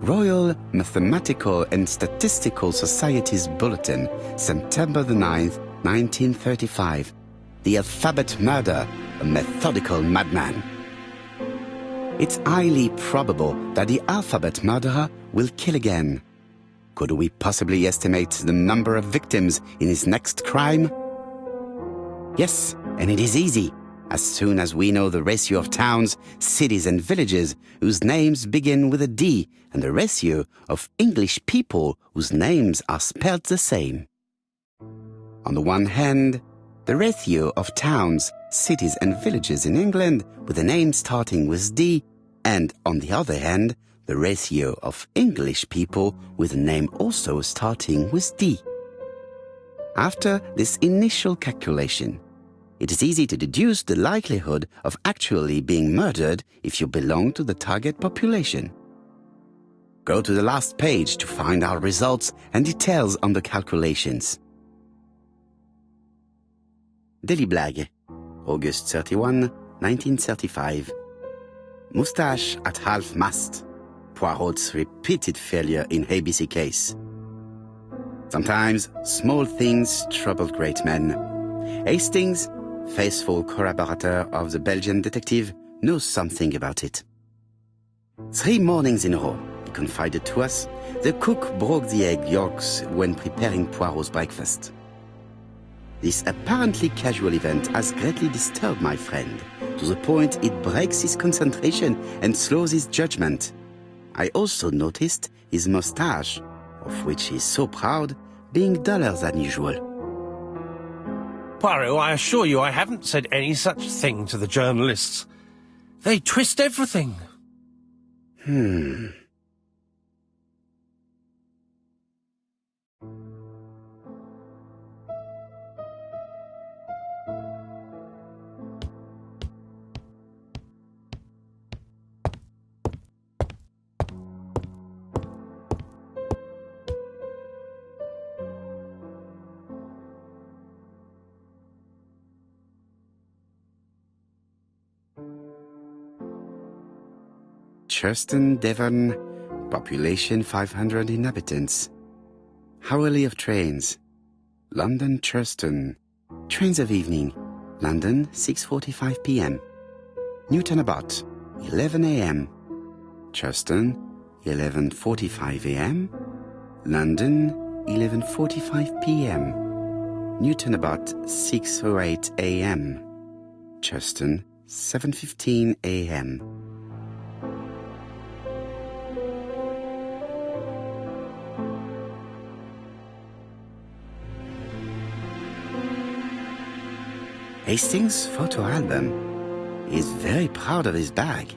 Royal Mathematical and Statistical Society's Bulletin, September the 9th, 1935. The Alphabet Murder, a methodical madman. It's highly probable that the alphabet murderer will kill again. Could we possibly estimate the number of victims in his next crime? Yes, and it is easy. As soon as we know the ratio of towns, cities and villages whose names begin with a D and the ratio of English people whose names are spelled the same. On the one hand, the ratio of towns, cities and villages in England with a name starting with D, and on the other hand, the ratio of English people with a name also starting with D. After this initial calculation, it is easy to deduce the likelihood of actually being murdered if you belong to the target population. Go to the last page to find our results and details on the calculations. Daily Blag, August 31, 1935. Moustache at half-mast. Poirot's repeated failure in ABC case. Sometimes small things trouble great men. Hastings, faithful collaborator of the Belgian detective, knows something about it. 3 mornings in a row, he confided to us, the cook broke the egg yolks when preparing Poirot's breakfast. This apparently casual event has greatly disturbed my friend, to the point it breaks his concentration and slows his judgment. I also noticed his moustache, of which he is so proud, being duller than usual. Poirot, I assure you I haven't said any such thing to the journalists. They twist everything. Churston, Devon, population 500 inhabitants. Hourly of trains. London, Churston. Trains of evening. London, 6:45 p.m. Newton Abbot, 11 a.m. Churston, 11:45 a.m. London, 11:45 p.m. Newton Abbot, 6:08 a.m. Churston, 7:15 a.m. Hastings' photo album. He is very proud of his bag.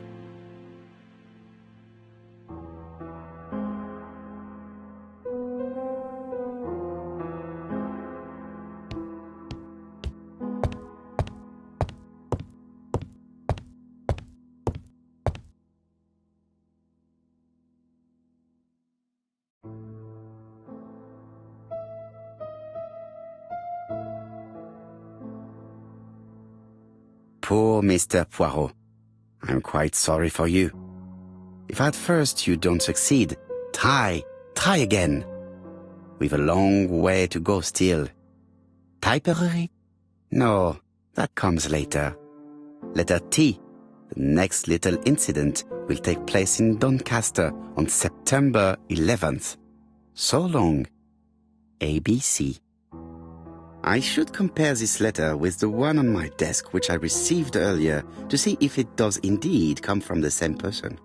Poor Mr. Poirot. I'm quite sorry for you. If at first you don't succeed, try again. We've a long way to go still. Typery? No, that comes later. Letter T. The next little incident will take place in Doncaster on September 11th. So long. ABC. I should compare this letter with the one on my desk which I received earlier to see if it does indeed come from the same person.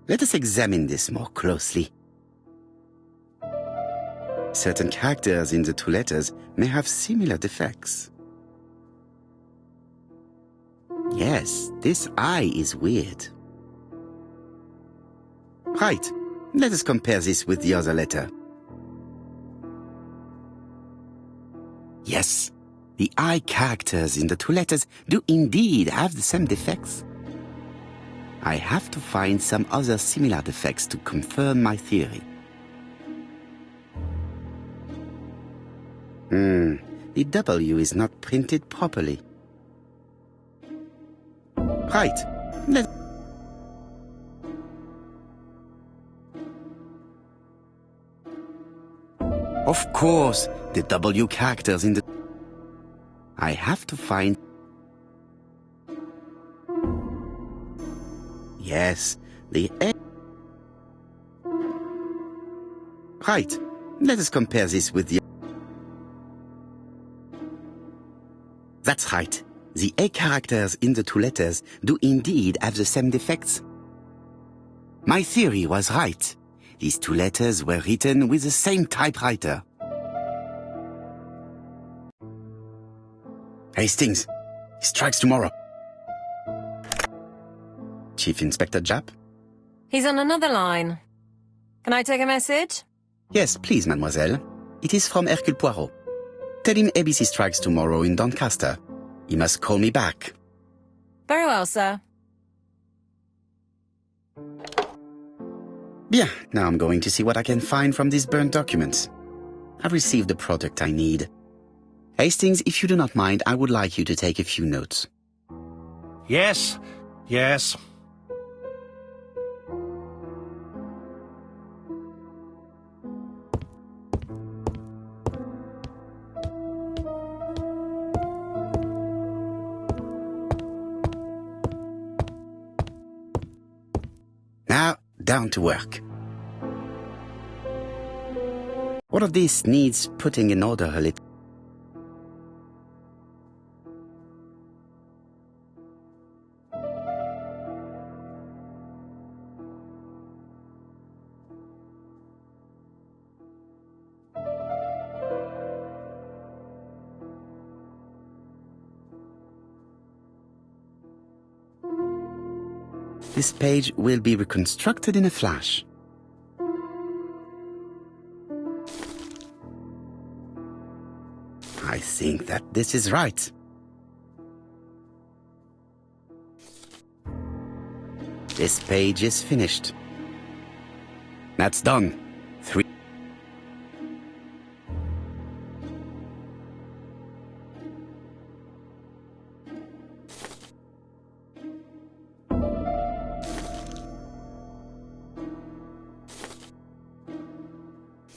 Let us examine this more closely. Certain characters in the 2 letters may have similar defects. Yes, this I is weird. Right, let us compare this with the other letter. Yes, the I characters in the two letters do indeed have the same defects. I have to find some other similar defects to confirm my theory. The W is not printed properly. Right. Of course, the W characters in the... I have to find... Yes, the A... Right. Let us compare this with the... That's right. The A characters in the two letters do indeed have the same defects. My theory was right. These two letters were written with the same typewriter. Hastings, he strikes tomorrow. Chief Inspector Japp? He's on another line. Can I take a message? Yes, please, mademoiselle. It is from Hercule Poirot. Tell him ABC strikes tomorrow in Doncaster. He must call me back. Very well, sir. Bien, now I'm going to see what I can find from these burnt documents. I've received the product I need. Hastings, if you do not mind, I would like you to take a few notes. Yes, yes. Now, down to work. What of this needs putting in order a little? This page will be reconstructed in a flash. I think that this is right. This page is finished. That's done. 3.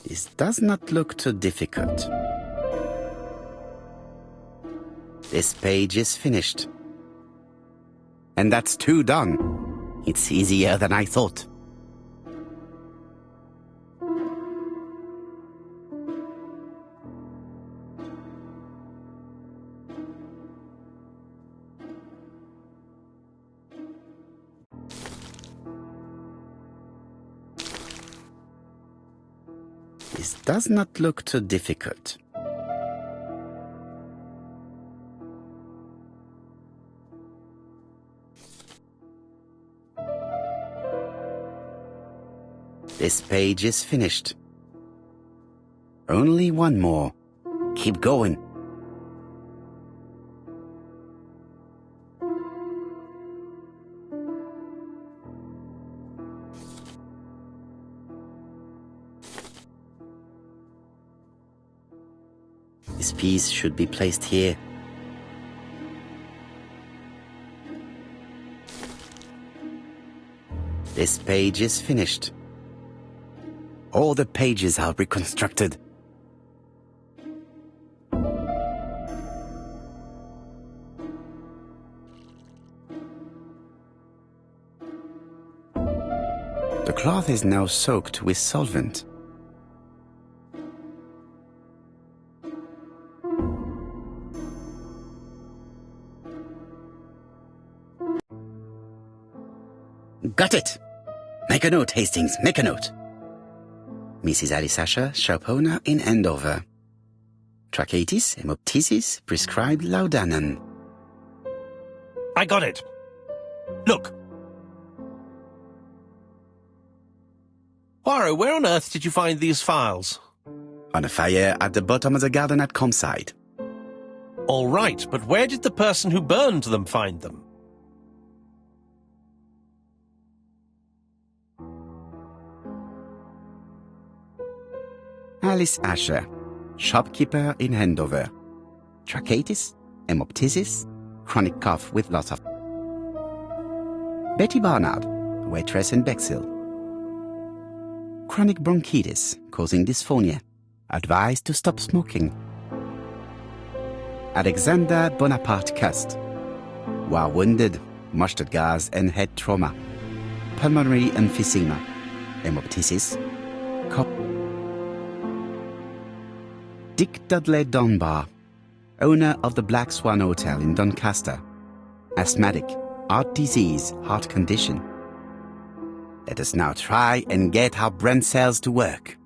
This does not look too difficult. This page is finished. And that's 2 done. It's easier than I thought. This does not look too difficult. This page is finished. Only one more. Keep going. This piece should be placed here. This page is finished. All the pages are reconstructed. The cloth is now soaked with solvent. Got it! Make a note, Hastings, make a note. Mrs. Alice Asher, shop owner in Andover. Tracheitis, hemoptysis, prescribed laudanum. I got it. Look. Poirot, where on earth did you find these files? On a fire at the bottom of the garden at campsite. All right, but where did the person who burned them find them? Alice Asher, shopkeeper in Andover. Tracheitis, hemoptysis, chronic cough with lots of... Betty Barnard, waitress in Bexhill. Chronic bronchitis, causing dysphonia. Advised to stop smoking. Alexander Bonaparte Cust. War wounded, mustard gas and head trauma. Pulmonary emphysema. Hemoptysis. Dick Dudley Dunbar, owner of the Black Swan Hotel in Doncaster. Asthmatic, heart disease, heart condition. Let us now try and get our brain cells to work.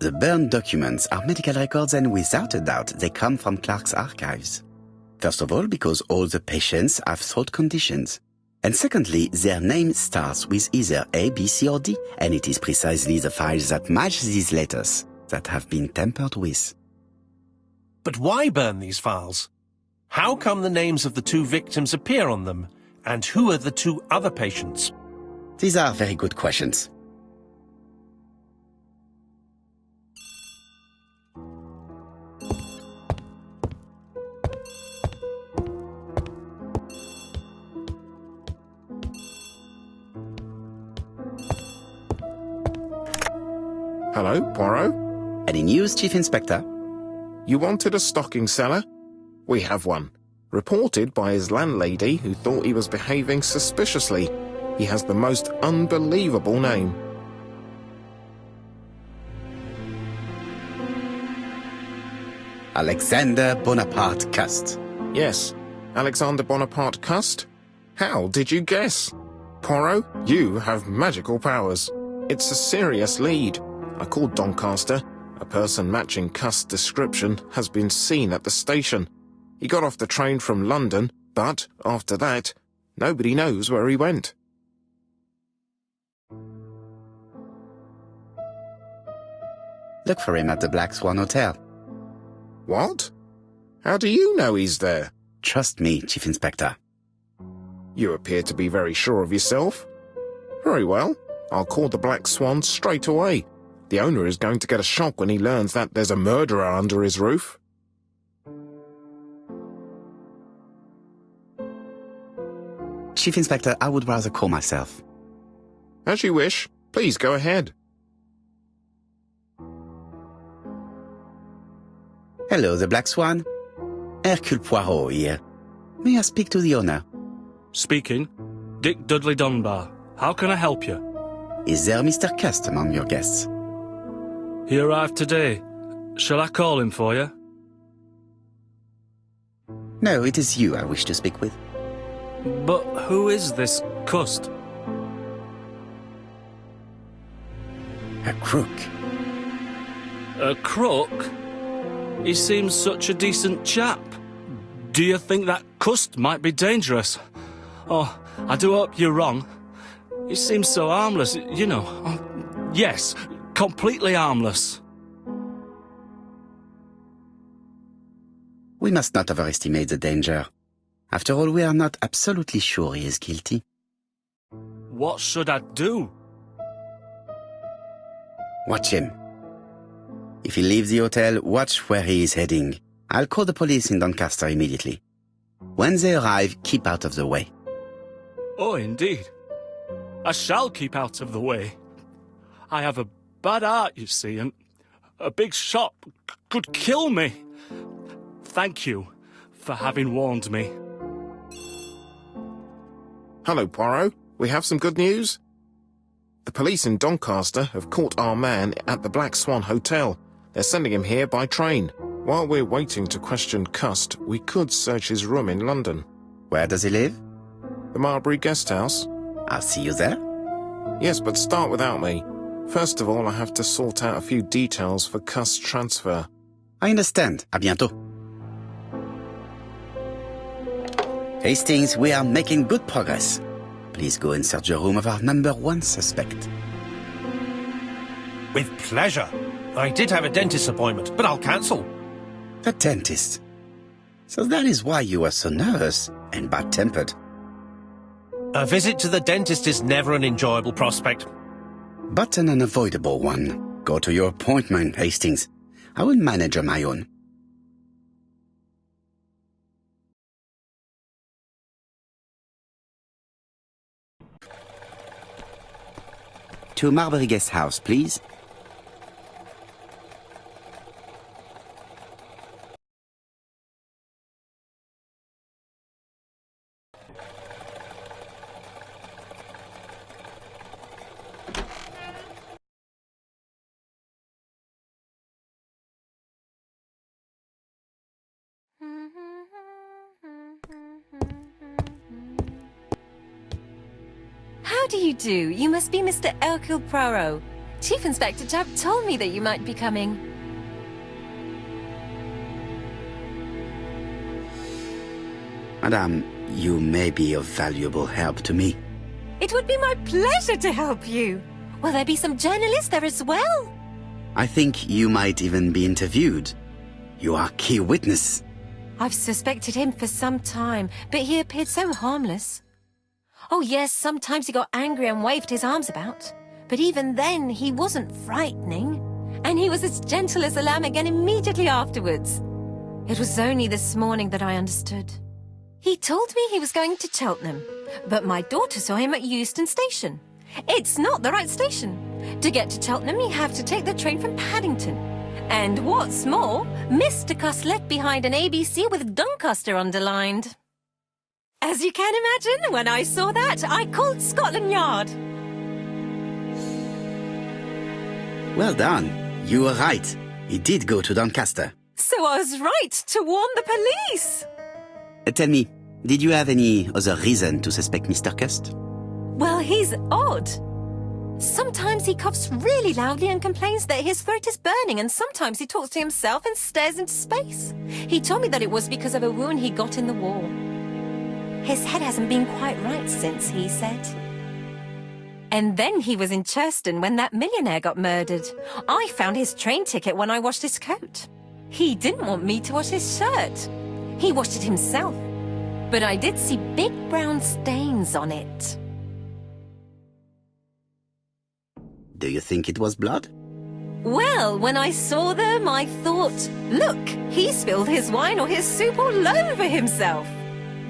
The burned documents are medical records, and without a doubt they come from Clark's archives. First of all, because all the patients have throat conditions. And secondly, their name starts with either A, B, C or D, and it is precisely the files that match these letters that have been tampered with. But why burn these files? How come the names of the two victims appear on them? And who are the two other patients? These are very good questions. Hello, Poirot? Any news, Chief Inspector? You wanted a stocking seller? We have one. Reported by his landlady, who thought he was behaving suspiciously. He has the most unbelievable name. Alexander Bonaparte Cust. Yes, Alexander Bonaparte Cust? How did you guess? Poirot, you have magical powers. It's a serious lead. I called Doncaster. A person matching Cust's description has been seen at the station. He got off the train from London, but after that, nobody knows where he went. Look for him at the Black Swan Hotel. What? How do you know he's there? Trust me, Chief Inspector. You appear to be very sure of yourself. Very well. I'll call the Black Swan straight away. The owner is going to get a shock when he learns that there's a murderer under his roof. Chief Inspector, I would rather call myself. As you wish. Please go ahead. Hello, the Black Swan. Hercule Poirot here. May I speak to the owner? Speaking. Dick Dudley Dunbar. How can I help you? Is there Mr. Cust among your guests? He arrived today. Shall I call him for you? No, it is you I wish to speak with. But who is this Cust? A crook. A crook? He seems such a decent chap. Do you think that Cust might be dangerous? Oh, I do hope you're wrong. He seems so harmless, you know. Oh, yes, completely harmless. We must not overestimate the danger. After all, we are not absolutely sure he is guilty. What should I do? Watch him. If he leaves the hotel, watch where he is heading. I'll call the police in Doncaster immediately. When they arrive, keep out of the way. Oh, indeed. I shall keep out of the way. I have a bad heart, you see, and a big shot could kill me. Thank you for having warned me. Hello, Poirot. We have some good news. The police in Doncaster have caught our man at the Black Swan Hotel. They're sending him here by train. While we're waiting to question Cust, we could search his room in London. Where does he live? The Marbury Guest House? I'll see you there. Yes, but start without me. First of all, I have to sort out a few details for Cust's transfer. I understand. À bientôt. Hastings, we are making good progress. Please go and search the room of our number 1 suspect. With pleasure. I did have a dentist appointment, but I'll cancel. The dentist. So that is why you were so nervous and bad-tempered. A visit to the dentist is never an enjoyable prospect. But an unavoidable one. Go to your appointment, Hastings. I will manage on my own. To Marbury Guest House, please. How do you do? You must be Mr. Hercule Poirot. Chief Inspector Jupp told me that you might be coming. Madame, you may be of valuable help to me. It would be my pleasure to help you. Will there be some journalists there as well? I think you might even be interviewed. You are key witness. I've suspected him for some time, but he appeared so harmless. Oh yes, sometimes he got angry and waved his arms about. But even then, he wasn't frightening. And he was as gentle as a lamb again immediately afterwards. It was only this morning that I understood. He told me he was going to Cheltenham, but my daughter saw him at Euston Station. It's not the right station. To get to Cheltenham, you have to take the train from Paddington. And what's more, Mr. Cust left behind an ABC with Doncaster underlined. As you can imagine, when I saw that, I called Scotland Yard. Well done. You were right. He did go to Doncaster. So I was right to warn the police. Tell me, did you have any other reason to suspect Mr. Cust? Well, he's odd. Sometimes he coughs really loudly and complains that his throat is burning, and sometimes he talks to himself and stares into space. He told me that it was because of a wound he got in the war. His head hasn't been quite right since, he said. And then he was in Churston when that millionaire got murdered. I found his train ticket when I washed his coat. He didn't want me to wash his shirt. He washed it himself. But I did see big brown stains on it. Do you think it was blood? Well, when I saw them, I thought, look, he spilled his wine or his soup all over himself.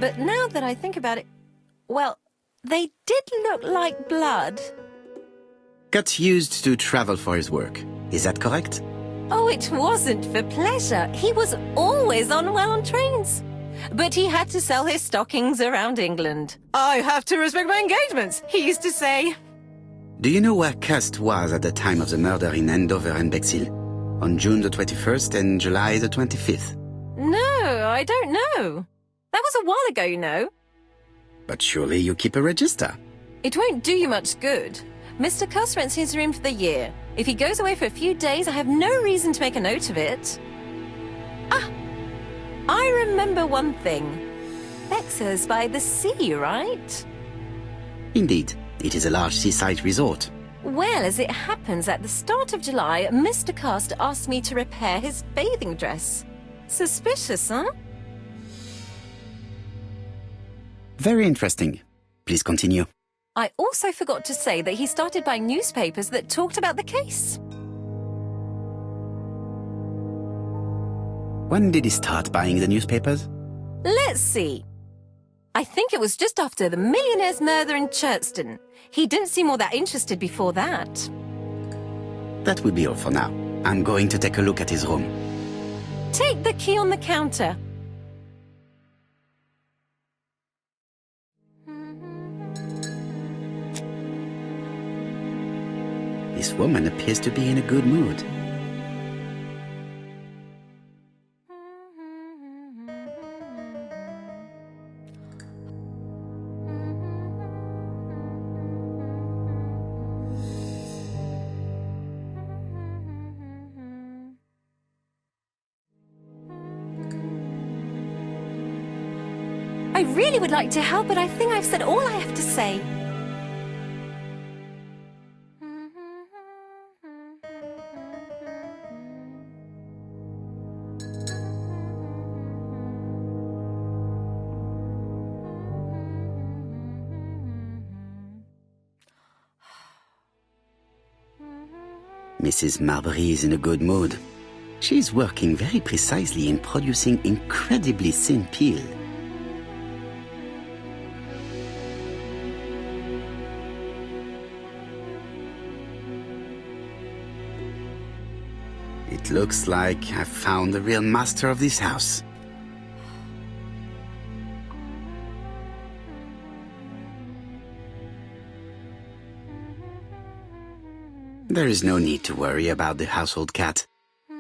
But now that I think about it, well, they did look like blood. Cust used to travel for his work. Is that correct? Oh, it wasn't for pleasure. He was always unwell on trains. But he had to sell his stockings around England. I have to respect my engagements, he used to say. Do you know where Cust was at the time of the murder in Andover and Bexhill? On June the 21st and July the 25th? No, I don't know. That was a while ago, you know. But surely you keep a register. It won't do you much good. Mr. Cust rents his room for the year. If he goes away for a few days, I have no reason to make a note of it. Ah, I remember one thing. Bexhill's by the sea, right? Indeed, it is a large seaside resort. Well, as it happens, at the start of July, Mr. Cust asked me to repair his bathing dress. Suspicious, huh? Very interesting. Please continue. I also forgot to say that he started buying newspapers that talked about the case. When did he start buying the newspapers? Let's see. I think it was just after the millionaire's murder in Churston. He didn't seem all that interested before that. That will be all for now. I'm going to take a look at his room. Take the key on the counter. This woman appears to be in a good mood. I really would like to help, but I think I've said all I have to say. Mrs. Marbury is in a good mood. She is working very precisely in producing incredibly thin peel. It looks like I've found the real master of this house. There is no need to worry about the household cat.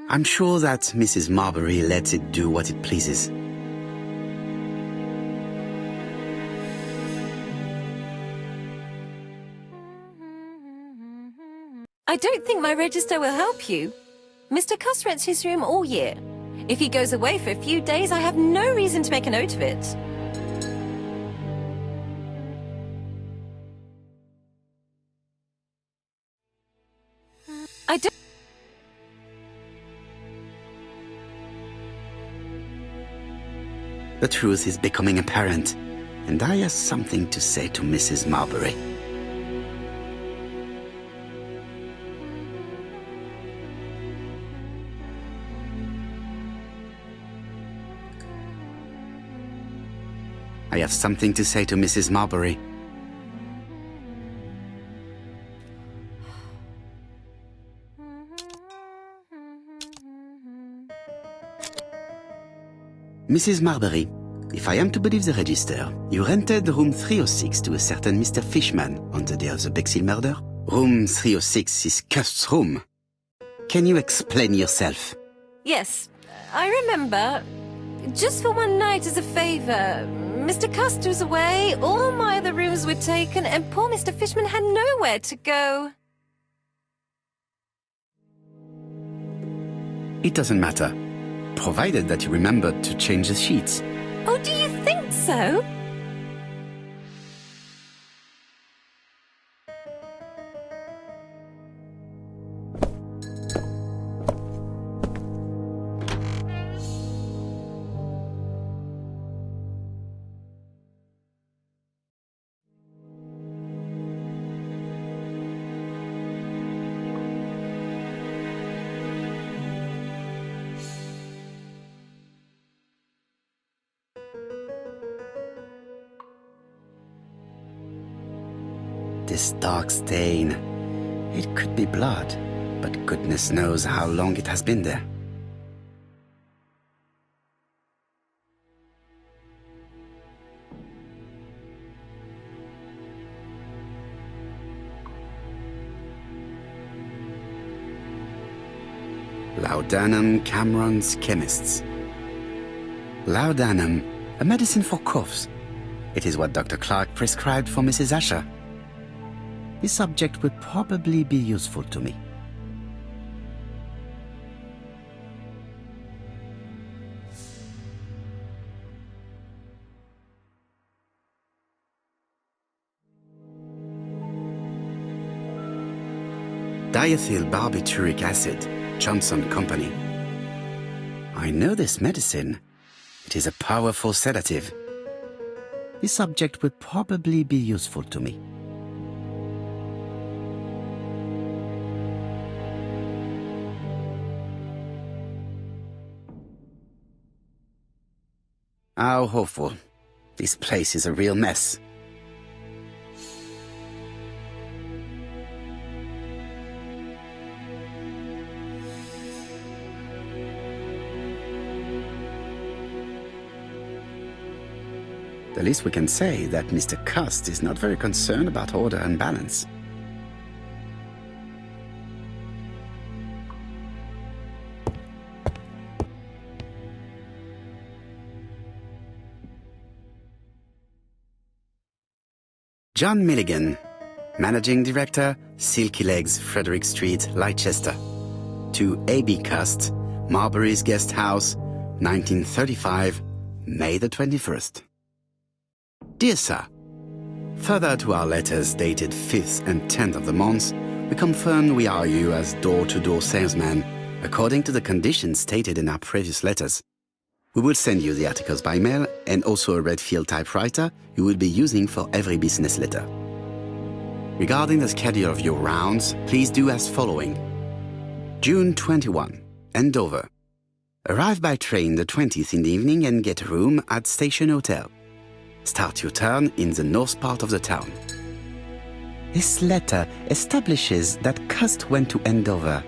I'm sure that Mrs. Marbury lets it do what it pleases. I don't think my register will help you. Mr. Cuss rents his room all year. If he goes away for a few days, I have no reason to make a note of it. I don't... The truth is becoming apparent, and I have something to say to Mrs. Marbury. I have something to say to Mrs. Marbury. Mrs. Marbury, if I am to believe the register, you rented room 306 to a certain Mr. Fishman on the day of the Bexhill murder. Room 306 is Cust's room. Can you explain yourself? Yes, I remember. Just for one night as a favor. Mr. Cust was away, all my other rooms were taken, and poor Mr. Fishman had nowhere to go. It doesn't matter, provided that you remembered to change the sheets. Oh, do you think so? This dark stain. It could be blood, but goodness knows how long it has been there. Laudanum Cameron's Chemists. Laudanum, a medicine for coughs. It is what Dr. Clark prescribed for Mrs. Asher. This subject would probably be useful to me. Diethyl barbituric acid, Johnson Company. I know this medicine. It is a powerful sedative. This subject would probably be useful to me. How awful. This place is a real mess. The least we can say that Mr. Cust is not very concerned about order and balance. John Milligan, Managing Director, Silky Legs, Frederick Street, Leicester. To A.B. Cust, Marbury's Guest House, 1935, May the 21st. Dear Sir, further to our letters dated 5th and 10th of the month, we confirm we are you as door-to-door salesman, according to the conditions stated in our previous letters. We will send you the articles by mail and also a red field typewriter you will be using for every business letter. Regarding the schedule of your rounds, please do as following. June 21, Andover. Arrive by train the 20th in the evening and get a room at Station Hotel. Start your turn in the north part of the town. This letter establishes that Cust went to Andover,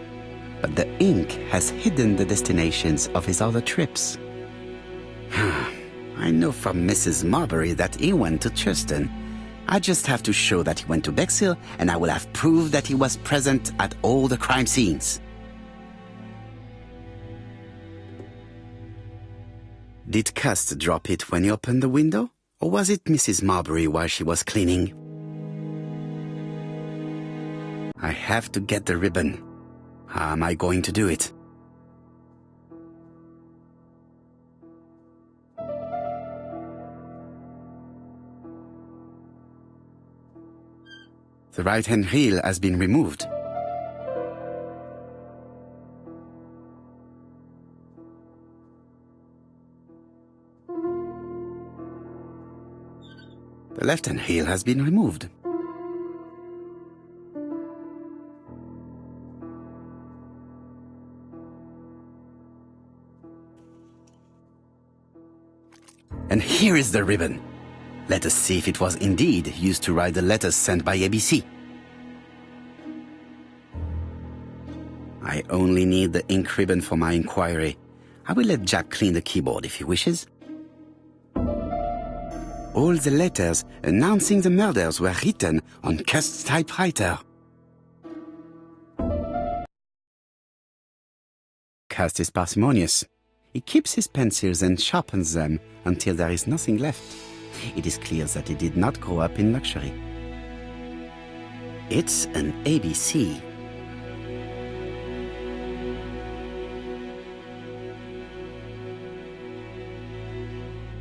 but the ink has hidden the destinations of his other trips. I know from Mrs. Marbury that he went to Churston. I just have to show that he went to Bexhill, and I will have proved that he was present at all the crime scenes. Did Cust drop it when he opened the window, or was it Mrs. Marbury while she was cleaning? I have to get the ribbon. How am I going to do it? The right-hand heel has been removed. The left-hand heel has been removed. And here is the ribbon. Let us see if it was indeed used to write the letters sent by ABC. I only need the ink ribbon for my inquiry. I will let Jack clean the keyboard if he wishes. All the letters announcing the murders were written on Cust's typewriter. Cust is parsimonious. He keeps his pencils and sharpens them until there is nothing left. It is clear that he did not grow up in luxury. It's an ABC.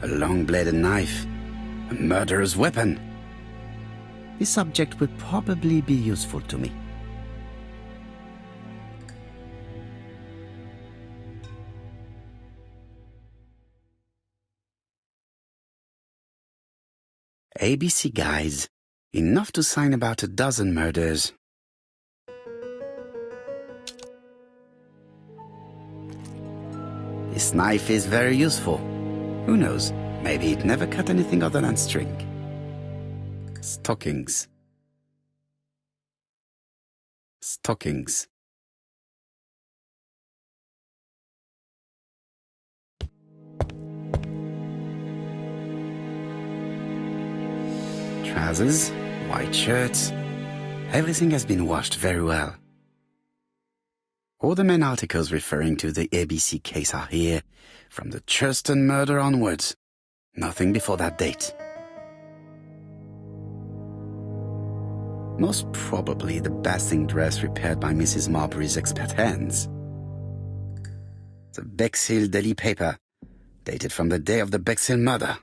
A long-bladed knife. A murderer's weapon. This object will probably be useful to me. ABC guys. Enough to sign about a dozen murders. This knife is very useful. Who knows? Maybe it never cut anything other than string. Stockings. Stockings. Trousers, white shirts. Everything has been washed very well. All the main articles referring to the ABC case are here, from the Churston murder onwards. Nothing before that date. Most probably the bathing dress repaired by Mrs. Marbury's expert hands. The Bexhill Daily paper, dated from the day of the Bexhill murder.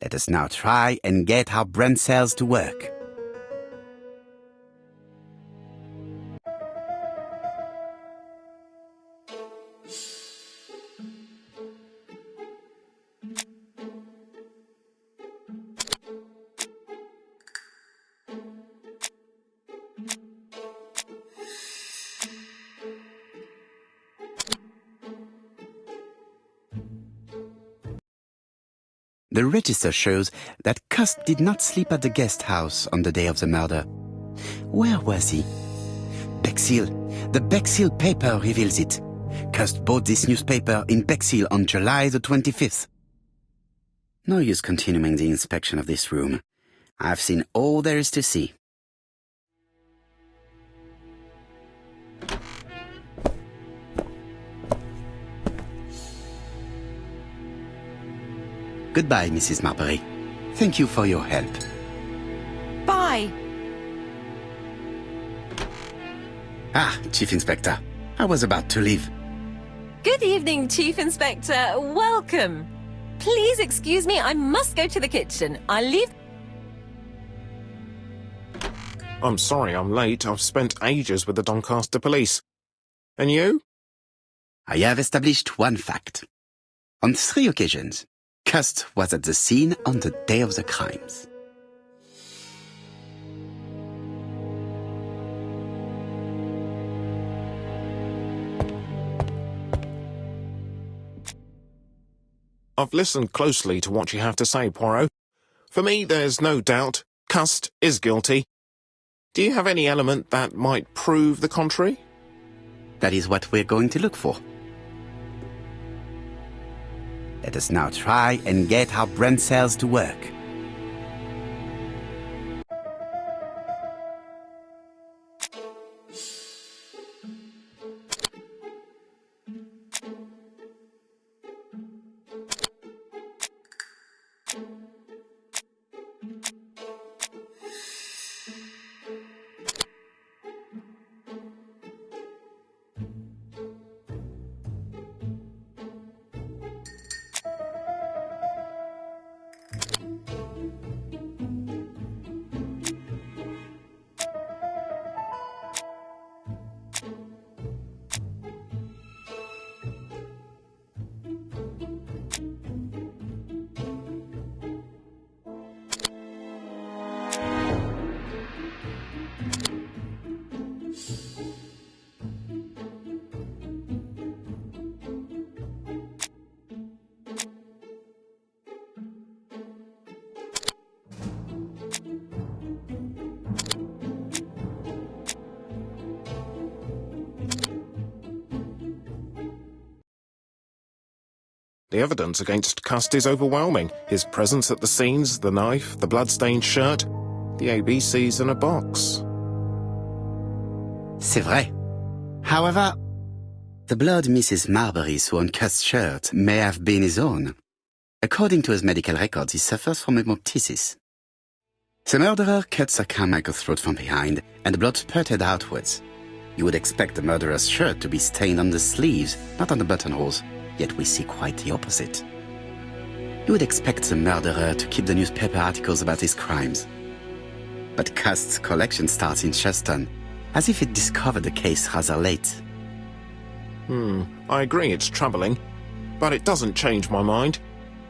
Let us now try and get our brain cells to work. The register shows that Cust did not sleep at the guest house on the day of the murder. Where was he? Bexhill. The Bexhill paper reveals it. Cust bought this newspaper in Bexhill on July the 25th. No use continuing the inspection of this room. I've seen all there is to see. Goodbye, Mrs. Marbury. Thank you for your help. Bye. Ah, Chief Inspector. I was about to leave. Good evening, Chief Inspector. Welcome. please excuse me. I must go to the kitchen. I'll leave... I'm sorry I'm late. I've spent ages with the Doncaster police. And you? I have established one fact. On 3 occasions, Cust was at the scene on the day of the crimes. I've listened closely to what you have to say, Poirot. For me, there's no doubt Cust is guilty. Do you have any element that might prove the contrary? That is what we're going to look for. Let us now try and get our brain cells to work. The evidence against Cust is overwhelming. His presence at the scenes, the knife, the blood-stained shirt, the ABCs in a box. C'est vrai. However, the blood Mrs. Marbury saw on Cust's shirt may have been his own. According to his medical records, he suffers from hemoptysis. The murderer cut Sir Carmichael's throat from behind, and the blood spurted outwards. You would expect the murderer's shirt to be stained on the sleeves, not on the buttonholes. Yet we see quite the opposite. You would expect the murderer to keep the newspaper articles about his crimes. But Cust's collection starts in Cheston, as if it discovered the case rather late. I agree it's troubling, but it doesn't change my mind.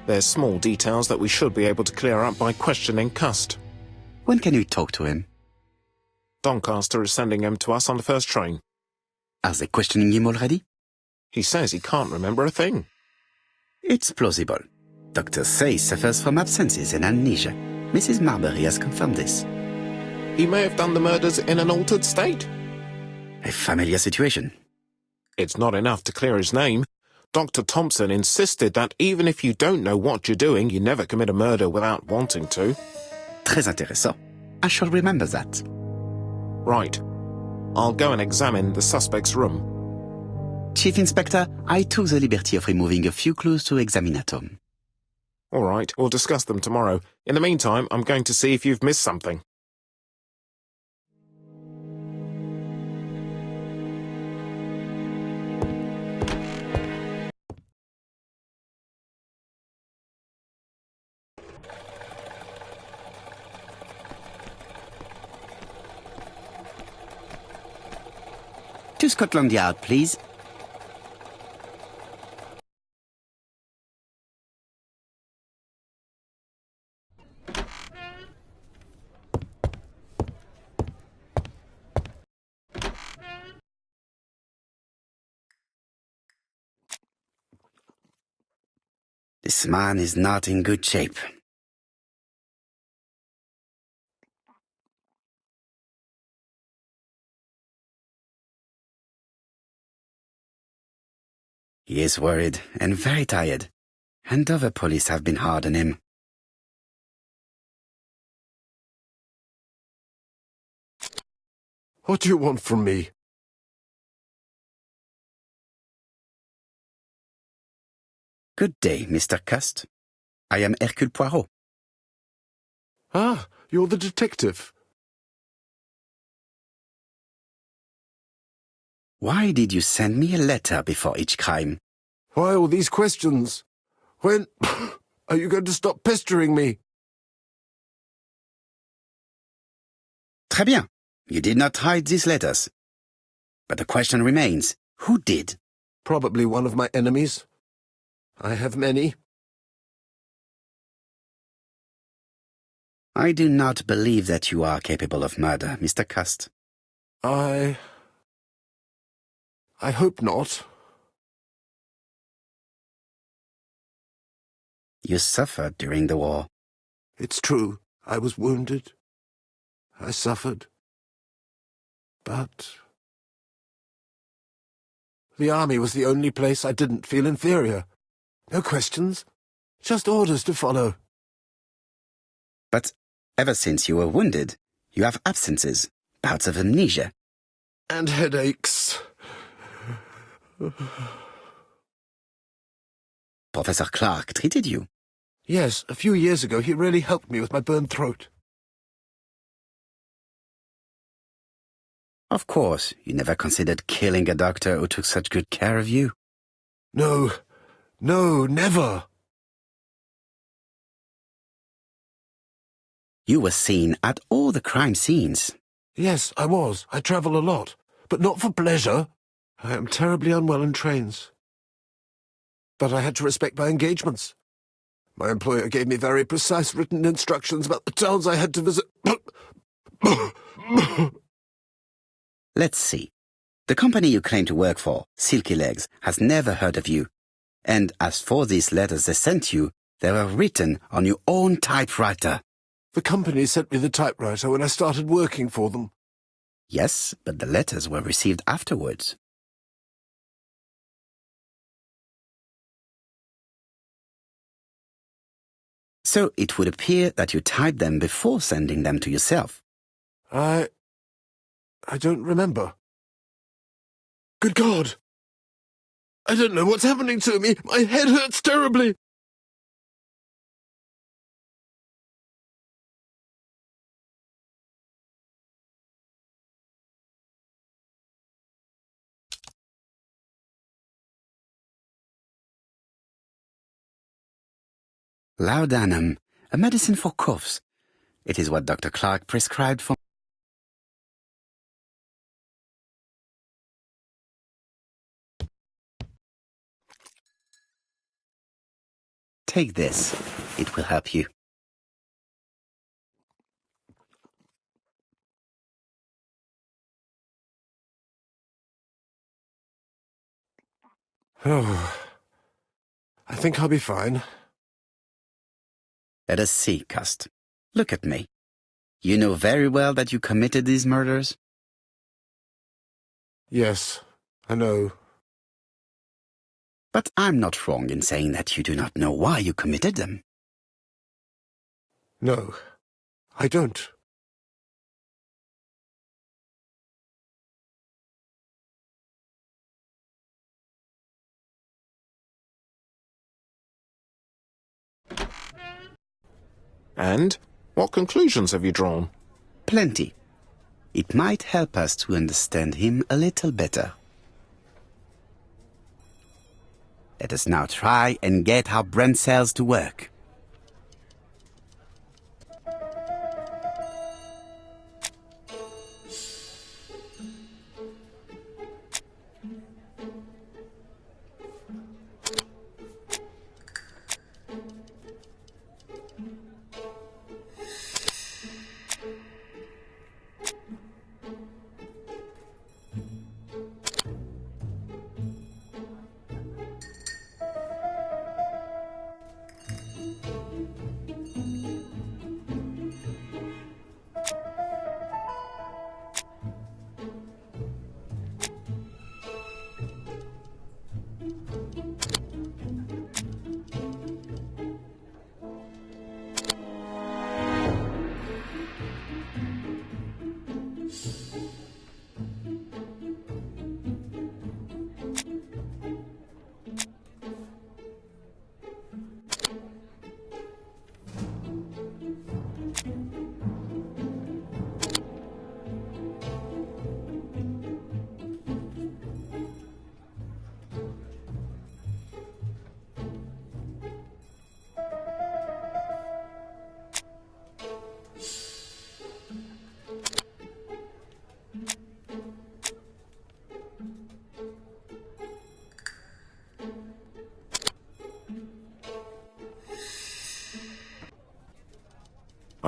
There's small details that we should be able to clear up by questioning Cust. When can we talk to him? Doncaster is sending him to us on the first train. Are they questioning him already? He says he can't remember a thing. It's plausible. Doctors say he suffers from absences and amnesia. Mrs. Marbury has confirmed this. He may have done the murders in an altered state. A familiar situation. It's not enough to clear his name. Dr. Thompson insisted that even if you don't know what you're doing, you never commit a murder without wanting to. Très intéressant. I shall remember that. Right. I'll go and examine the suspect's room. Chief Inspector, I took the liberty of removing a few clues to examinatum. All right, we'll discuss them tomorrow. In the meantime, I'm going to see if you've missed something. To Scotland Yard, please. This man is not in good shape. He is worried and very tired, and other police have been hard on him. What do you want from me? Good day, Mr. Cust. I am Hercule Poirot. Ah, you're the detective. Why did you send me a letter before each crime? Why all these questions? When are you going to stop pestering me? Très bien. You did not hide these letters. But the question remains, who did? Probably one of my enemies. I have many. I do not believe that you are capable of murder, Mr. Cust. I hope not. You suffered during the war. It's true. I was wounded. I suffered. But the army was the only place I didn't feel inferior. No questions. Just orders to follow. But ever since you were wounded, you have absences, bouts of amnesia. And headaches. Professor Clark treated you. Yes, a few years ago he really helped me with my burned throat. Of course, you never considered killing a doctor who took such good care of you. No, never. You were seen at all the crime scenes. Yes, I was. I travel a lot, but not for pleasure. I am terribly unwell in trains. But I had to respect my engagements. My employer gave me very precise written instructions about the towns I had to visit. Let's see. The company you claim to work for, Silky Legs, has never heard of you. And as for these letters they sent you, they were written on your own typewriter. The company sent me the typewriter when I started working for them. Yes, but the letters were received afterwards. So it would appear that you typed them before sending them to yourself. I don't remember. Good God! I don't know what's happening to me. My head hurts terribly. Laudanum, a medicine for coughs. It is what Dr. Clark prescribed for. Take this. It will help you. Oh, I think I'll be fine. Let us see, Cust. Look at me. You know very well that you committed these murders? Yes, I know. But I'm not wrong in saying that you do not know why you committed them. No, I don't. And what conclusions have you drawn? Plenty. It might help us to understand him a little better. Let us now try and get our brain cells to work.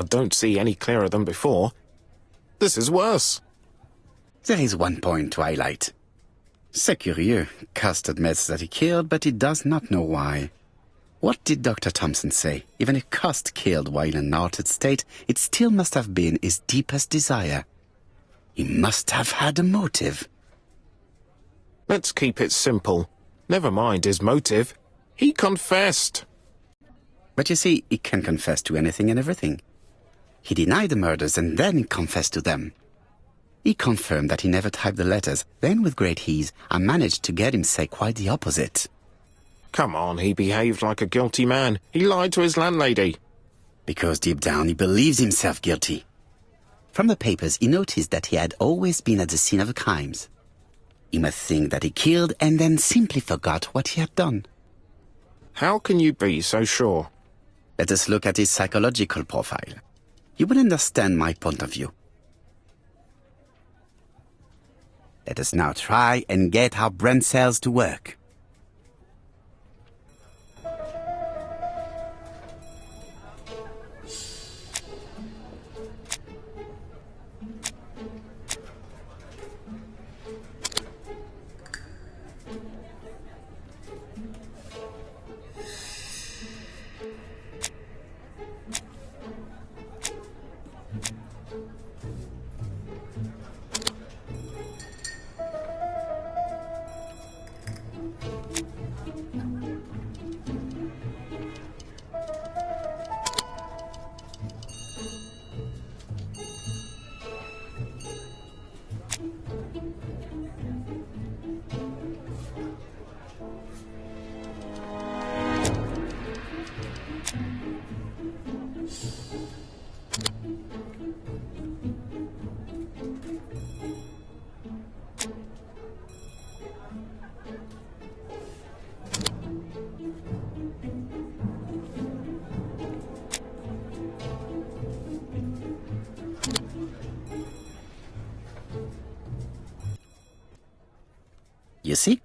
I don't see any clearer than before. This is worse. There is one point to highlight. C'est curieux. Cust admits that he killed, but he does not know why. What did Dr. Thompson say? Even if Cust killed while in an altered state, it still must have been his deepest desire. He must have had a motive. Let's keep it simple. Never mind his motive. He confessed. But you see, he can confess to anything and everything. He denied the murders and then he confessed to them. He confirmed that he never typed the letters. Then, with great ease, I managed to get him say quite the opposite. Come on, he behaved like a guilty man. He lied to his landlady. Because deep down he believes himself guilty. From the papers, he noticed that he had always been at the scene of the crimes. He must think that he killed and then simply forgot what he had done. How can you be so sure? Let us look at his psychological profile. You will understand my point of view. Let us now try and get our brain cells to work. You see,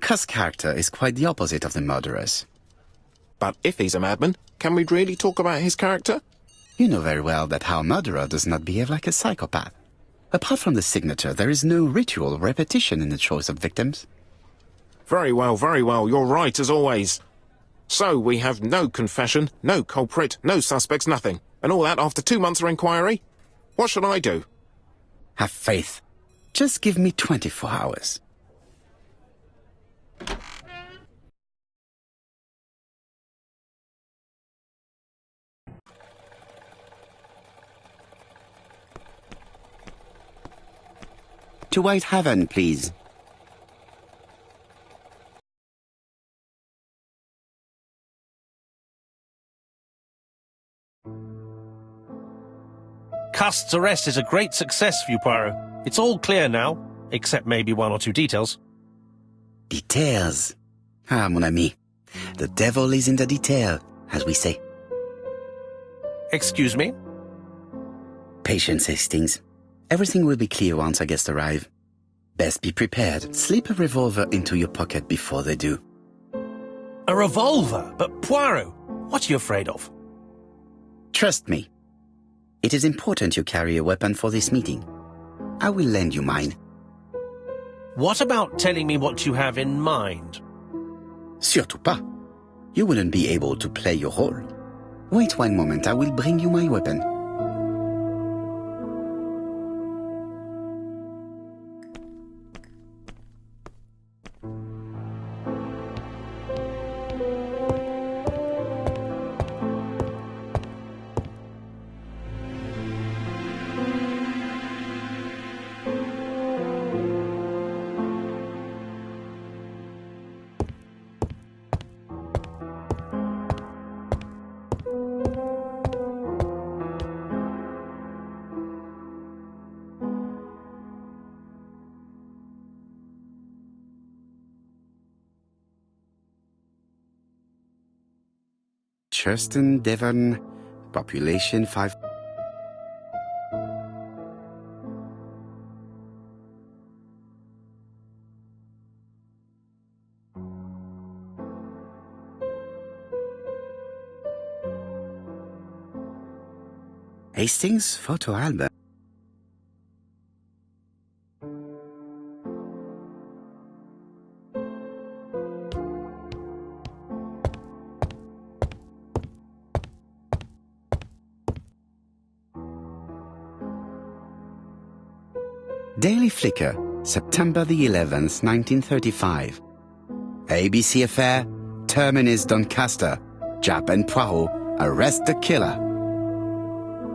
Cust's character is quite the opposite of the murderer's. But if he's a madman, can we really talk about his character? You know very well that our murderer does not behave like a psychopath. Apart from the signature, there is no ritual or repetition in the choice of victims. Very well, you're right as always. So we have no confession, no culprit, no suspects, nothing. And all that after 2 months of inquiry? What should I do? Have faith. Just give me 24 hours. To White Haven, please. Cust's arrest is a great success for you, Poirot. It's all clear now, except maybe 1 or 2 details. Details. Ah, mon ami. The devil is in the detail, as we say. Excuse me? Patience, Hastings. Everything will be clear once our guests arrive. Best be prepared. Slip a revolver into your pocket before they do. A revolver? But Poirot, what are you afraid of? Trust me. It is important you carry a weapon for this meeting. I will lend you mine. What about telling me what you have in mind? Surtout pas. You wouldn't be able to play your role. Wait 1 moment, I will bring you my weapon. Churston, Devon, population 5... Hastings photo album. Daily Flicker, September the 11th, 1935. ABC affair, Terminus Doncaster, Japp and Poirot arrest the killer.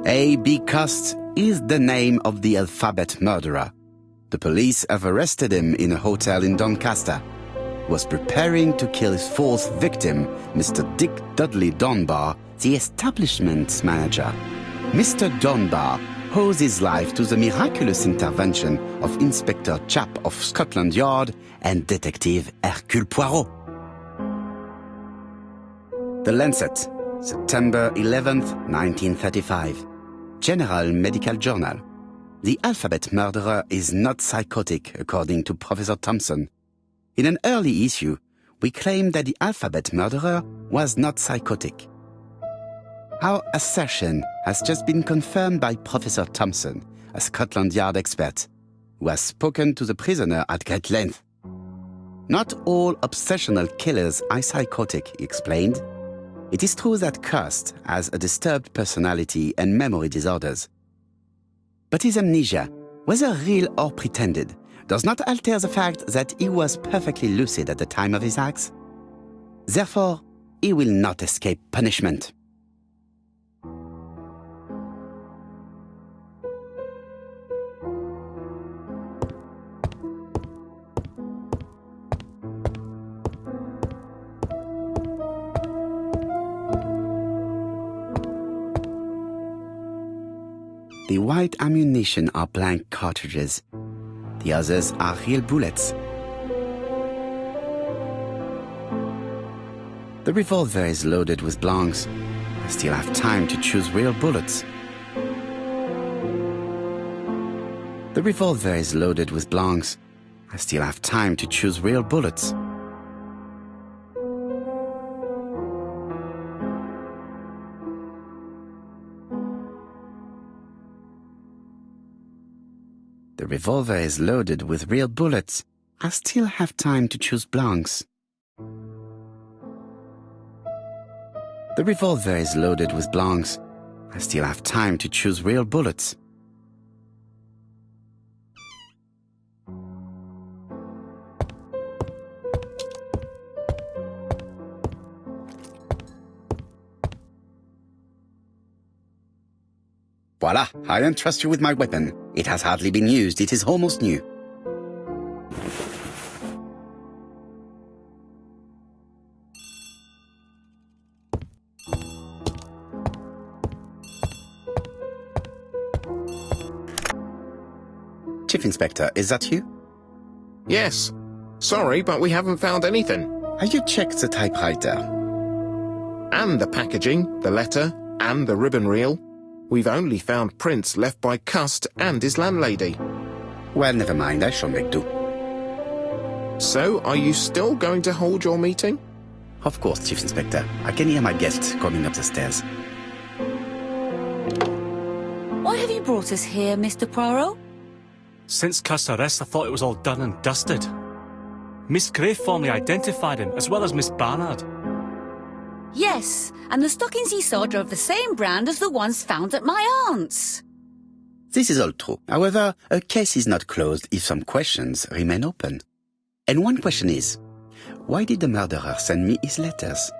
A.B. Cust is the name of the alphabet murderer. The police have arrested him in a hotel in Doncaster. Was preparing to kill his fourth victim, Mr. Dick Dudley Dunbar, the establishment's manager. Mr. Dunbar owes his life to the miraculous intervention of Inspector Japp of Scotland Yard and Detective Hercule Poirot. The Lancet, September 11th, 1935. General Medical Journal. The alphabet murderer is not psychotic, according to Professor Thompson. In an early issue, we claimed that the alphabet murderer was not psychotic. Our assertion has just been confirmed by Professor Thompson, a Scotland Yard expert, who has spoken to the prisoner at great length. Not all obsessional killers are psychotic, he explained. It is true that Cust has a disturbed personality and memory disorders. But his amnesia, whether real or pretended, does not alter the fact that he was perfectly lucid at the time of his acts. Therefore, he will not escape punishment. The white ammunition are blank cartridges. The others are real bullets. The revolver is loaded with blanks. I still have time to choose real bullets. The revolver is loaded with blanks. I still have time to choose real bullets. The revolver is loaded with real bullets. I still have time to choose blanks. The revolver is loaded with blanks. I still have time to choose real bullets. Voila, I entrust you with my weapon. It has hardly been used, it is almost new. Chief Inspector, is that you? Yes. Sorry, but we haven't found anything. Have you checked the typewriter? And the packaging, the letter, and the ribbon reel. We've only found prints left by Cust and his landlady. Well, never mind, I shall make do. So, are you still going to hold your meeting? Of course, Chief Inspector. I can hear my guest coming up the stairs. Why have you brought us here, Mr. Poirot? Since Cust's arrest, I thought it was all done and dusted. Miss Gray formally identified him, as well as Miss Barnard. Yes, and the stockings he saw drove the same brand as the ones found at my aunt's. This is all true. However, a case is not closed if some questions remain open. And one question is, why did the murderer send me his letters?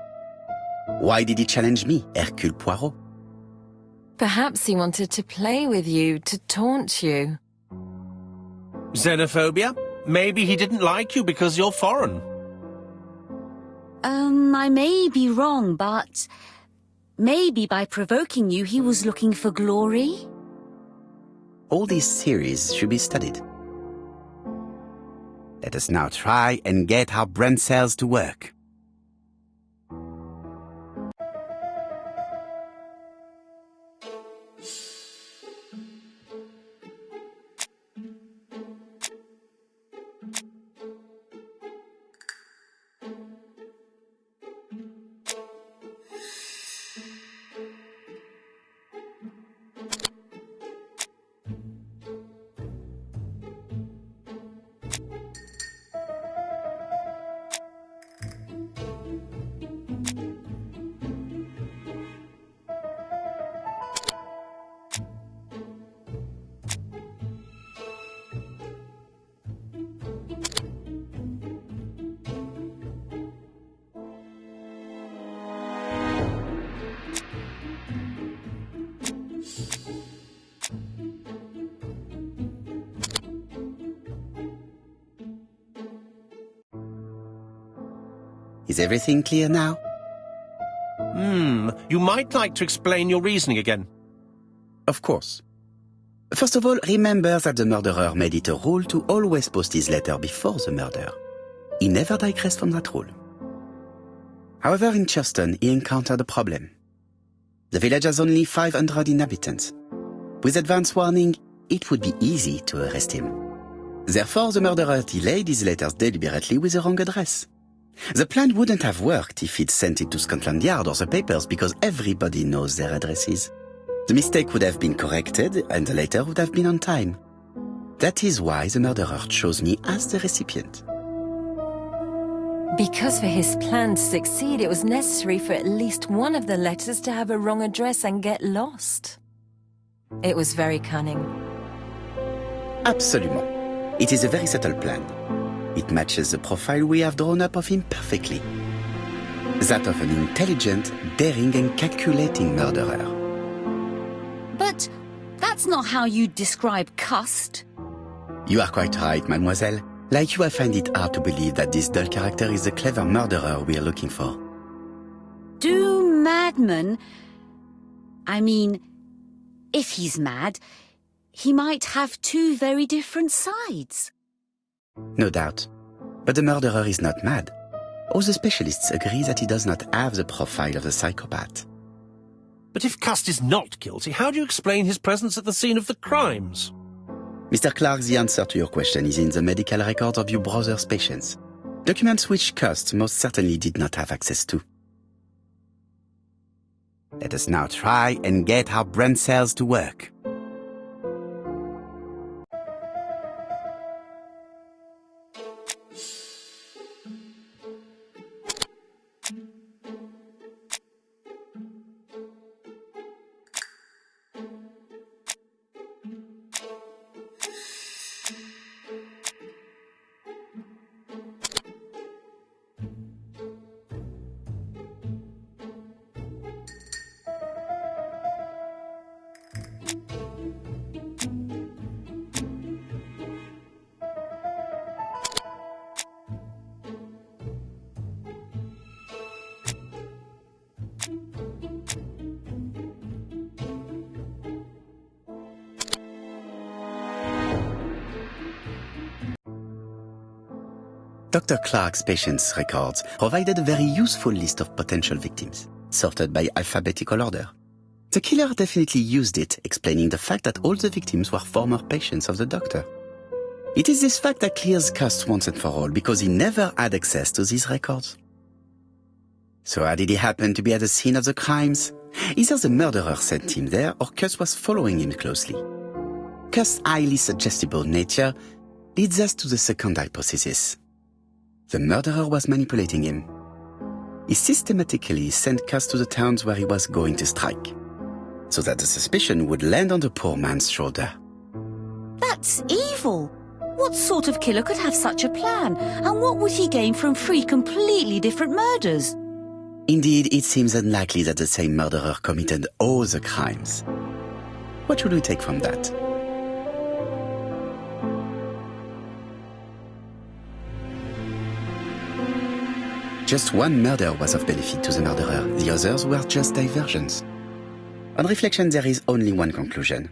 Why did he challenge me, Hercule Poirot? Perhaps he wanted to play with you, to taunt you. Xenophobia? Maybe he didn't like you because you're foreign. I may be wrong, but maybe by provoking you he was looking for glory? All these theories should be studied. Let us now try and get our brain cells to work. Is everything clear now? You might like to explain your reasoning again. Of course. First of all, remember that the murderer made it a rule to always post his letter before the murder. He never digressed from that rule. However, in Churston, he encountered a problem. The village has only 500 inhabitants. With advance warning, it would be easy to arrest him. Therefore, the murderer delayed his letters deliberately with the wrong address. The plan wouldn't have worked if he'd sent it to Scotland Yard or the papers because everybody knows their addresses. The mistake would have been corrected and the letter would have been on time. That is why the murderer chose me as the recipient. Because for his plan to succeed, it was necessary for at least one of the letters to have a wrong address and get lost. It was very cunning. Absolument. It is a very subtle plan. It matches the profile we have drawn up of him perfectly. That of an intelligent, daring and calculating murderer. But that's not how you describe Cust. You are quite right, mademoiselle. Like you, I find it hard to believe that this dull character is the clever murderer we are looking for. Do madmen... I mean, if he's mad, he might have two very different sides. No doubt. But the murderer is not mad. All the specialists agree that he does not have the profile of the psychopath. But if Cust is not guilty, how do you explain his presence at the scene of the crimes? Mr. Clark, the answer to your question is in the medical records of your brother's patients. Documents which Cust most certainly did not have access to. Let us now try and get our brain cells to work. Dr. Clark's patients' records provided a very useful list of potential victims, sorted by alphabetical order. The killer definitely used it, explaining the fact that all the victims were former patients of the doctor. It is this fact that clears Cust once and for all, because he never had access to these records. So how did he happen to be at the scene of the crimes? Either the murderer sent him there, or Cust was following him closely. Cust's highly suggestible nature leads us to the second hypothesis. The murderer was manipulating him. He systematically sent Cust to the towns where he was going to strike, so that the suspicion would land on the poor man's shoulder. That's evil. What sort of killer could have such a plan? And what would he gain from 3 completely different murders? Indeed, it seems unlikely that the same murderer committed all the crimes. What should we take from that? Just one murder was of benefit to the murderer. The others were just diversions. On reflection, there is only one conclusion.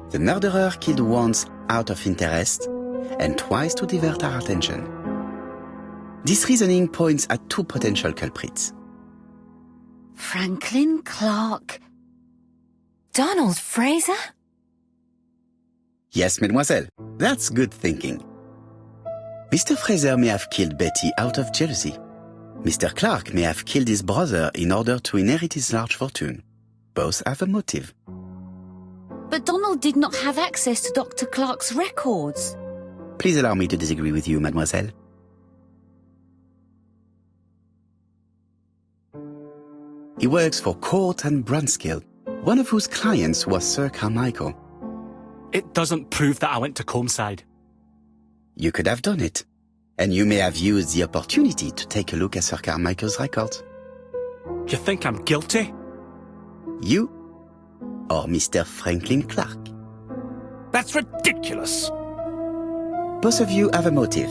The murderer killed once out of interest and twice to divert our attention. This reasoning points at 2 potential culprits. Franklin Clark. Donald Fraser? Yes, mademoiselle. That's good thinking. Mr. Fraser may have killed Betty out of jealousy. Mr. Clark may have killed his brother in order to inherit his large fortune. Both have a motive. But Donald did not have access to Dr. Clark's records. Please allow me to disagree with you, mademoiselle. He works for Court and Brunskill, one of whose clients was Sir Carmichael. It doesn't prove that I went to Comeside. You could have done it. And you may have used the opportunity to take a look at Sir Carmichael's records. You think I'm guilty? You or Mr. Franklin Clark? That's ridiculous. Both of you have a motive.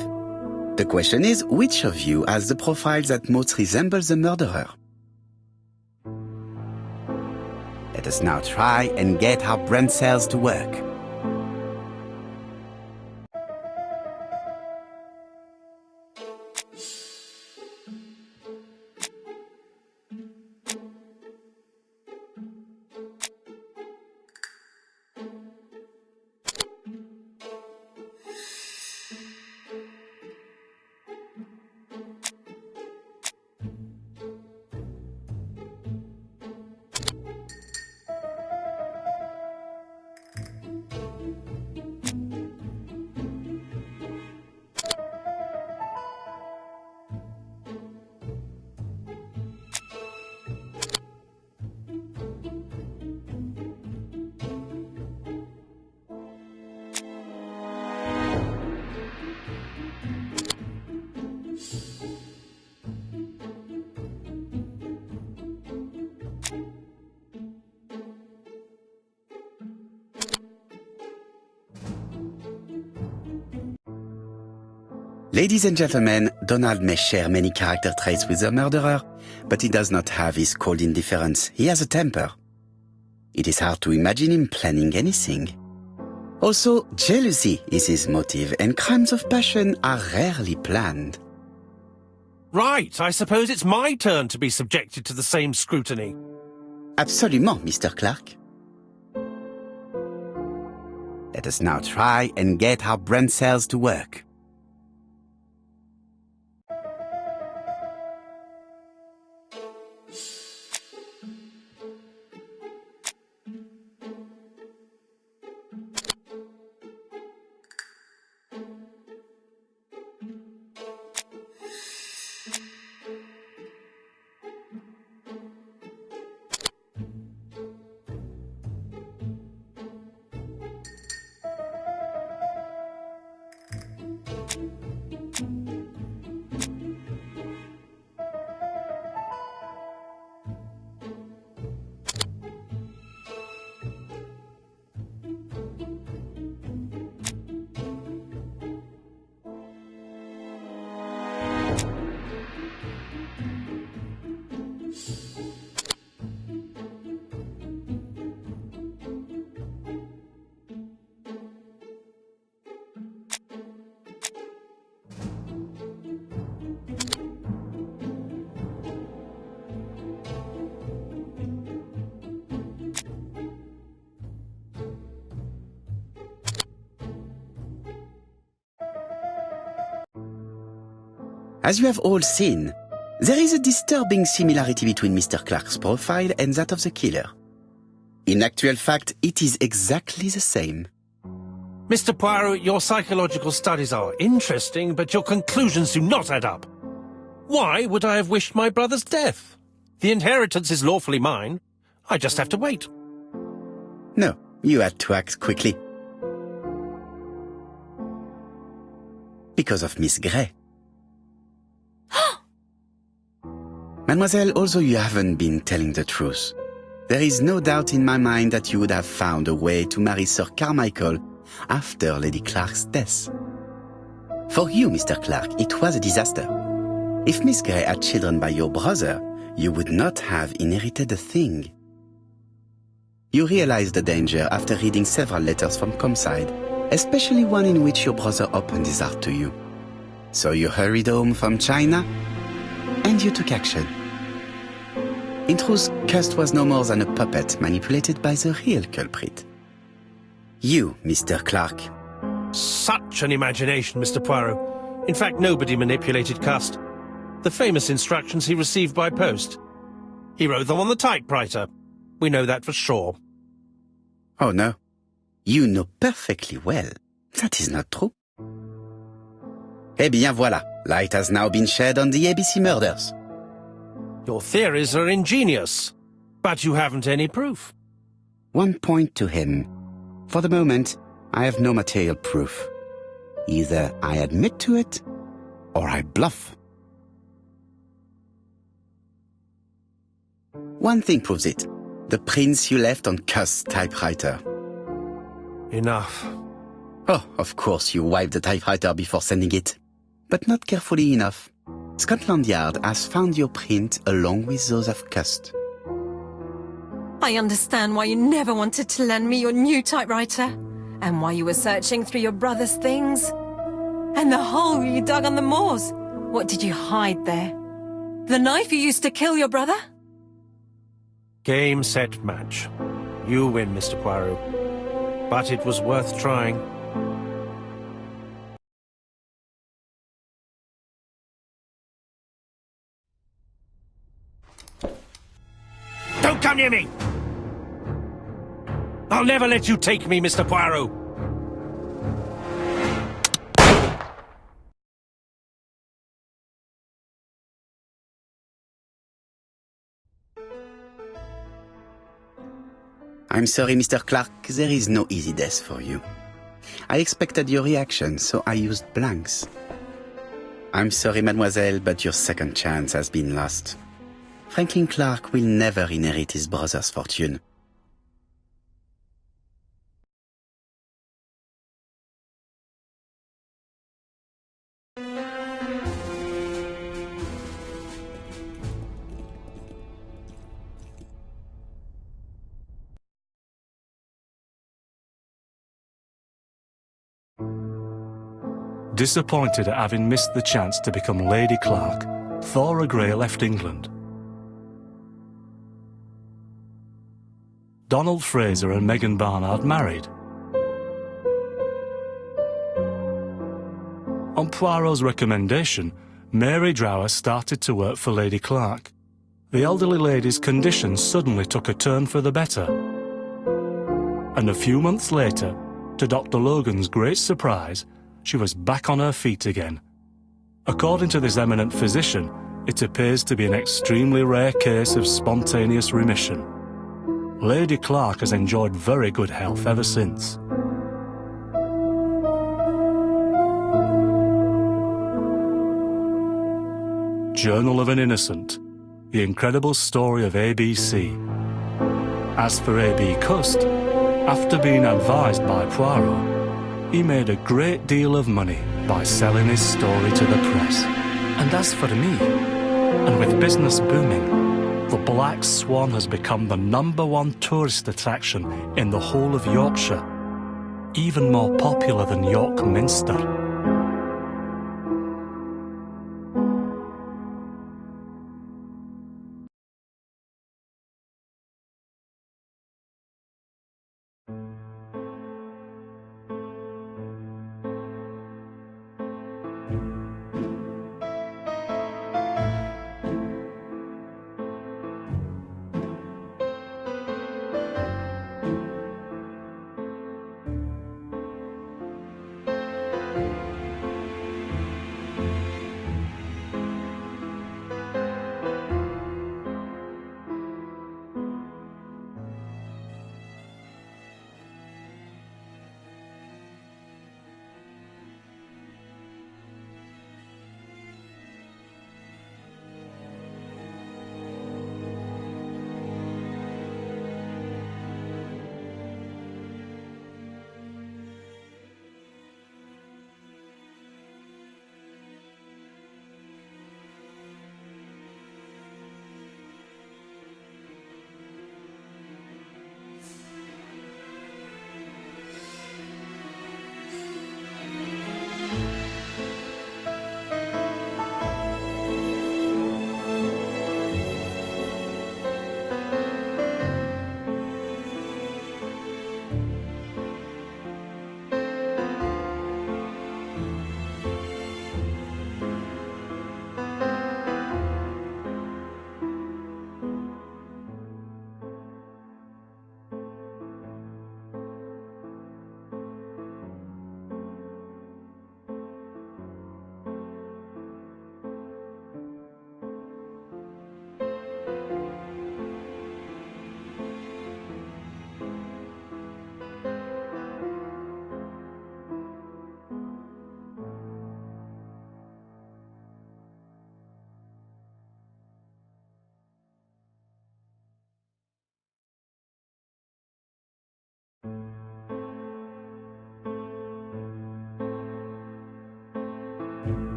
The question is, which of you has the profile that most resembles the murderer? Let us now try and get our brain cells to work. Ladies and gentlemen, Donald may share many character traits with the murderer, but he does not have his cold indifference. He has a temper. It is hard to imagine him planning anything. Also, jealousy is his motive, and crimes of passion are rarely planned. Right, I suppose it's my turn to be subjected to the same scrutiny. Absolument, Mr. Clark. Let us now try and get our brain cells to work. As you have all seen, there is a disturbing similarity between Mr. Clark's profile and that of the killer. In actual fact, it is exactly the same. Mr. Poirot, your psychological studies are interesting, but your conclusions do not add up. Why would I have wished my brother's death? The inheritance is lawfully mine. I just have to wait. No, you had to act quickly. Because of Miss Grey. Mademoiselle, although you haven't been telling the truth, there is no doubt in my mind that you would have found a way to marry Sir Carmichael after Lady Clark's death. For you, Mr. Clark, it was a disaster. If Miss Grey had children by your brother, you would not have inherited a thing. You realized the danger after reading several letters from Comside, especially one in which your brother opened his heart to you. So you hurried home from China, and you took action. In truth, Cust was no more than a puppet manipulated by the real culprit. You, Mr. Clark. Such an imagination, Mr. Poirot. In fact, nobody manipulated Cust. The famous instructions he received by post. He wrote them on the typewriter. We know that for sure. Oh no. You know perfectly well. That is not true. Eh bien voilà. Light has now been shed on the ABC murders. Your theories are ingenious, but you haven't any proof. One point to him. For the moment, I have no material proof. Either I admit to it, or I bluff. One thing proves it. The prints you left on Cust's typewriter. Enough. Oh, of course you wiped the typewriter before sending it. but not carefully enough. Scotland Yard has found your print along with those of Cust. I understand why you never wanted to lend me your new typewriter, and why you were searching through your brother's things. And the hole you dug on the moors. What did you hide there? The knife you used to kill your brother? Game, set, match. You win, Mr. Poirot. But it was worth trying. Don't come near me! I'll never let you take me, Mr. Poirot! I'm sorry, Mr. Clark, there is no easy death for you. I expected your reaction, so I used blanks. I'm sorry, mademoiselle, but your second chance has been lost. Franklin Clark will never inherit his brother's fortune. Disappointed at having missed the chance to become Lady Clark, Thora Grey left England. Donald Fraser and Megan Barnard married. On Poirot's recommendation, Mary Drower started to work for Lady Clark. The elderly lady's condition suddenly took a turn for the better. And a few months later, to Dr. Logan's great surprise, she was back on her feet again. According to this eminent physician, it appears to be an extremely rare case of spontaneous remission. Lady Clark has enjoyed very good health ever since. Journal of an Innocent, the incredible story of ABC. As for A.B. Cust, after being advised by Poirot, he made a great deal of money by selling his story to the press. And as for me, and with business booming, the Black Swan has become the #1 tourist attraction in the whole of Yorkshire, even more popular than York Minster.